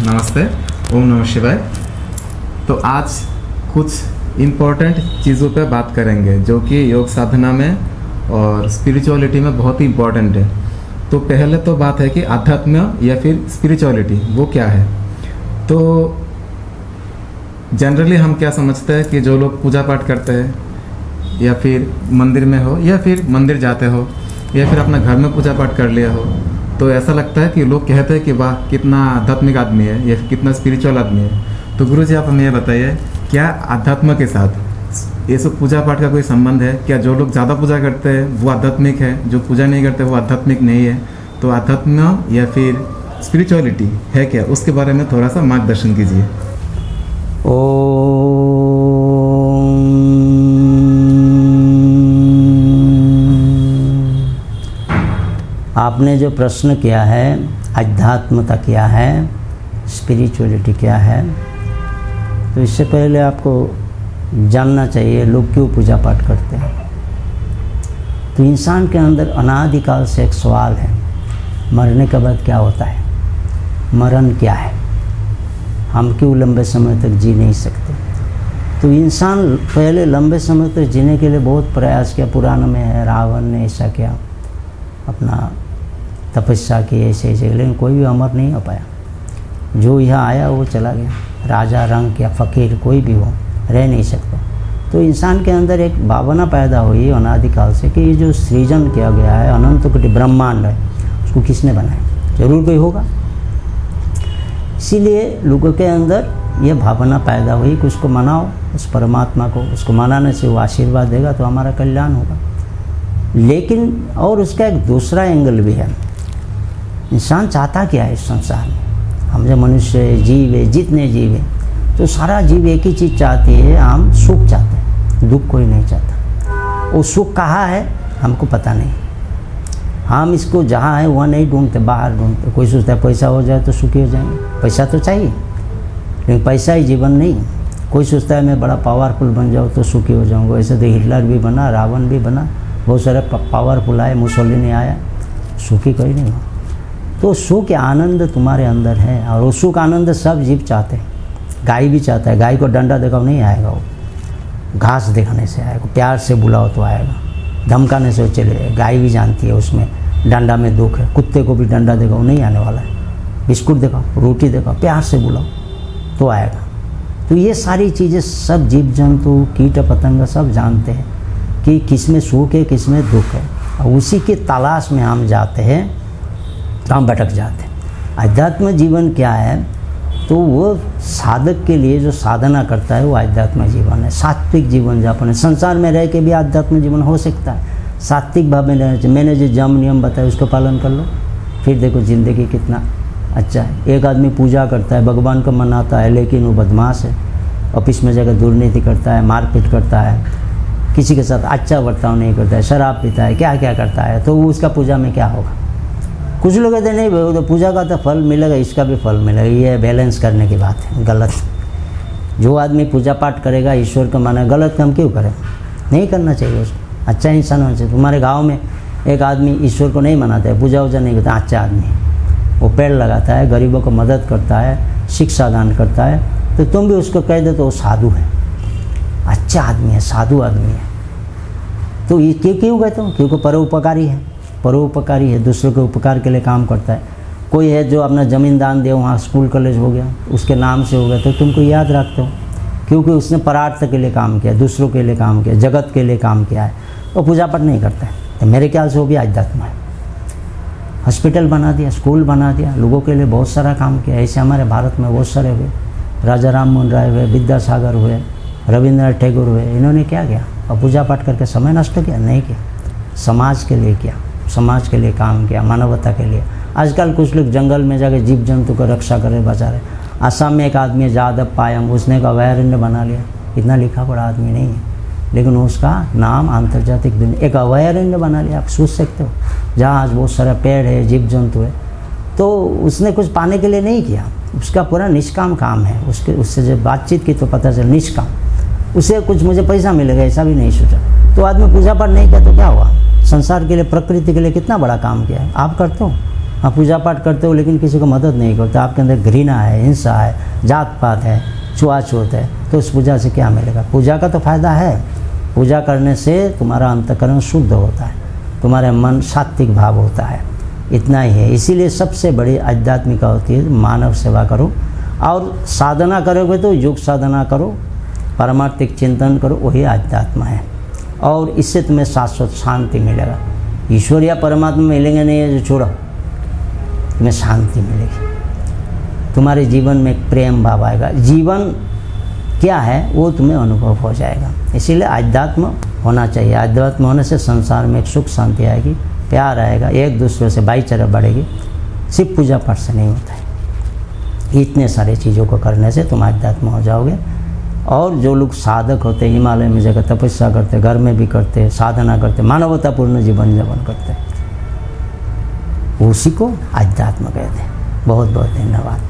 नमस्ते, ओम नमः शिवाय। तो आज कुछ इम्पोर्टेंट चीज़ों पे बात करेंगे जो कि योग साधना में और स्पिरिचुअलिटी में बहुत ही इम्पोर्टेंट है। तो पहले तो बात है कि आध्यात्म या फिर स्पिरिचुअलिटी वो क्या है। तो जनरली हम क्या समझते हैं कि जो लोग पूजा पाठ करते हैं या फिर मंदिर में हो या फिर मंदिर जाते हो या फिर अपना घर में पूजा पाठ कर लिया हो, तो ऐसा लगता है कि लोग कहते हैं कि वाह कितना आध्यात्मिक आदमी है या कितना स्पिरिचुअल आदमी है। तो गुरु जी आप हमें ये बताइए, क्या आध्यात्म के साथ ये सब पूजा पाठ का कोई संबंध है? क्या जो लोग ज़्यादा पूजा करते हैं वो आध्यात्मिक है, जो पूजा नहीं करते वो आध्यात्मिक नहीं है? तो आध्यात्म या फिर स्पिरिचुअलिटी है क्या, उसके बारे में थोड़ा सा मार्गदर्शन कीजिए। आपने जो प्रश्न किया है, आध्यात्मता क्या है, स्पिरिचुअलिटी क्या है, तो इससे पहले आपको जानना चाहिए लोग क्यों पूजा पाठ करते हैं। तो इंसान के अंदर अनादिकाल से एक सवाल है, मरने के बाद क्या होता है, मरण क्या है, हम क्यों लंबे समय तक जी नहीं सकते। तो इंसान पहले लंबे समय तक जीने के लिए बहुत प्रयास किया, पुराण में है रावण ने ऐसा किया, अपना तपस्या की ऐसे ऐसे, लेकिन कोई भी अमर नहीं हो पाया। जो यहाँ आया वो चला गया, राजा रंग या फ़कीर कोई भी हो, रह नहीं सकता। तो इंसान के अंदर एक भावना पैदा हुई अनादिकाल से कि ये जो सृजन किया गया है, अनंत कोटि ब्रह्मांड है, उसको किसने बनाया, जरूर कोई होगा। इसीलिए लोगों के अंदर ये भावना पैदा हुई कि उसको मनाओ, उस परमात्मा को, उसको मनाने से वो आशीर्वाद देगा तो हमारा कल्याण होगा। लेकिन और उसका एक दूसरा एंगल भी है, इंसान चाहता क्या है इस संसार में। हम जो मनुष्य जीव है, जितने जीव हैं, तो सारा जीव एक ही चीज़ चाहती है, हम सुख चाहते हैं, दुख कोई नहीं चाहता। वो सुख कहाँ है हमको पता नहीं, हम इसको जहाँ है वहाँ नहीं ढूंढते, बाहर ढूंढते। कोई सोचता है पैसा हो जाए तो सुखी हो जाएंगे, पैसा तो चाहिए लेकिन पैसा ही जीवन नहीं। कोई सोचता है मैं बड़ा पावरफुल बन जाऊँ तो सुखी हो जाऊँगा। ऐसे तो हिटलर भी बना, रावण भी बना, बहुत सारे पावरफुल आए, मुसोलिनी आया, सुखी कोई नहीं हो। तो सुख आनंद तुम्हारे अंदर है, और वो सुख आनंद सब जीव चाहते हैं। गाय भी चाहता है, गाय को डंडा दिखाओ नहीं आएगा, वो घास दिखाने से आएगा, प्यार से बुलाओ तो आएगा, धमकाने से वो चले जाएगा। गाय भी जानती है उसमें डंडा में दुख है, कुत्ते को भी डंडा दिखाओ नहीं आने वाला है, बिस्कुट दिखाओ, रोटी दिखाओ, प्यार से बुलाओ तो आएगा। तो ये सारी चीज़ें सब जीव जंतु, कीट पतंग सब जानते हैं कि किस में सुख है, किस में दुख है, और उसी की तलाश में हम जाते हैं तो हम भटक जाते हैं। आध्यात्म जीवन क्या है, तो वो साधक के लिए जो साधना करता है वो आध्यात्म जीवन है, सात्विक जीवन यापन है। संसार में रह के भी आध्यात्म जीवन हो सकता है, सात्विक भाव में रहना चाहिए। मैंने जो जम नियम बताया उसको पालन कर लो, फिर देखो ज़िंदगी कितना अच्छा है। एक आदमी पूजा करता है, भगवान को मनाता है, लेकिन वो बदमाश है, ऑफिस में जाकर दुर्नीति करता है, मारपीट करता है, किसी के साथ अच्छा बर्ताव नहीं करता है, शराब पीता है, क्या क्या करता है, तो उसका पूजा में क्या होगा। कुछ लोग कहते हैं नहीं भाई, तो पूजा का तो फल मिलेगा, इसका भी फल मिलेगा। ये बैलेंस करने की बात है, गलत। जो आदमी पूजा पाठ करेगा, ईश्वर को माना, गलत काम क्यों करे, नहीं करना चाहिए उसको, अच्छा इंसान होना चाहिए। तुम्हारे गाँव में एक आदमी ईश्वर को नहीं मनाता है, पूजा वूजा नहीं करता, अच्छा आदमी है, वो पेड़ लगाता है, गरीबों को मदद करता है, शिक्षा दान करता है, तो तुम भी उसको कह दो तो वो साधु है, अच्छा आदमी है, साधु आदमी है। तो ये क्यों कहते हो, क्योंकि परोपकारी है, परोपकारी है, दूसरों के उपकार के लिए काम करता है। कोई है जो अपना ज़मीन दान दे, वहाँ स्कूल कॉलेज हो गया, उसके नाम से हो गया, तो तुमको याद रखते हो, क्योंकि उसने परार्थ के लिए काम किया, दूसरों के लिए काम किया, जगत के लिए काम किया है, वो पूजा पाठ नहीं करता है। तो मेरे ख्याल से वो भी आध्यात्म है। हॉस्पिटल बना दिया, स्कूल बना दिया, लोगों के लिए बहुत सारा काम किया। ऐसे हमारे भारत में बहुत सारे हुए, राजा राम मोहन राय हुए, विद्यासागर हुए, रविंद्रनाथ टैगोर हुए। इन्होंने क्या किया, और पूजा पाठ करके समय नष्ट किया? नहीं किया, समाज के लिए किया, समाज के लिए काम किया, मानवता के लिए। आजकल कुछ लोग जंगल में जाकर जीव जंतु को रक्षा कर रहे, बचा रहे। आसाम में एक आदमी है जादव पायंग, उसने एक अभयारण्य बना लिया, इतना लिखा पढ़ा आदमी नहीं है, लेकिन उसका नाम आंतर्जातिक दुनिया, एक अभयारण्य बना लिया। आप सोच सकते हो, जहाँ आज बहुत सारा पेड़ है, जीव जंतु है, तो उसने कुछ पाने के लिए नहीं किया, उसका पूरा निष्काम काम है। उससे जब बातचीत की तो पता चला निष्काम, उसे कुछ मुझे पैसा मिलेगा ऐसा भी नहीं सोचा। तो आदमी पूजा पाठ नहीं किया तो क्या हुआ, संसार के लिए, प्रकृति के लिए कितना बड़ा काम किया है। आप करते हो, आप पूजा पाठ करते हो लेकिन किसी को मदद नहीं करते, आपके अंदर घृणा है, हिंसा है, जात पात है, छुआछूत है, तो उस पूजा से क्या मिलेगा? पूजा का तो फायदा है, पूजा करने से तुम्हारा अंतःकरण शुद्ध होता है, तुम्हारा मन सात्विक भाव होता है, इतना ही है। इसीलिए सबसे बड़ी आध्यात्मिका होती है मानव सेवा करो, और साधना करोगे तो योग साधना करो, पारमार्थिक चिंतन करो, वही आध्यात्म है। और इससे तुम्हें शाश्वत शांति मिलेगा। ईश्वर या परमात्मा मिलेंगे नहीं है जो छोड़ो, तुम्हें शांति मिलेगी, तुम्हारे जीवन में एक प्रेम भाव आएगा, जीवन क्या है वो तुम्हें अनुभव हो जाएगा। इसीलिए आध्यात्म होना चाहिए। आध्यात्म होने से संसार में एक सुख शांति आएगी, प्यार आएगा, एक दूसरे से भाईचारा बढ़ेगी। सिर्फ पूजा पाठ से नहीं होता है, इतने सारे चीज़ों को करने से तुम आध्यात्म हो जाओगे। और जो लोग साधक होते हैं, हिमालय में जगह तपस्या करते, घर में भी करते, साधना करते, मानवतापूर्ण जीवन यापन करते, उसी को आध्यात्म कहते हैं। बहुत बहुत धन्यवाद।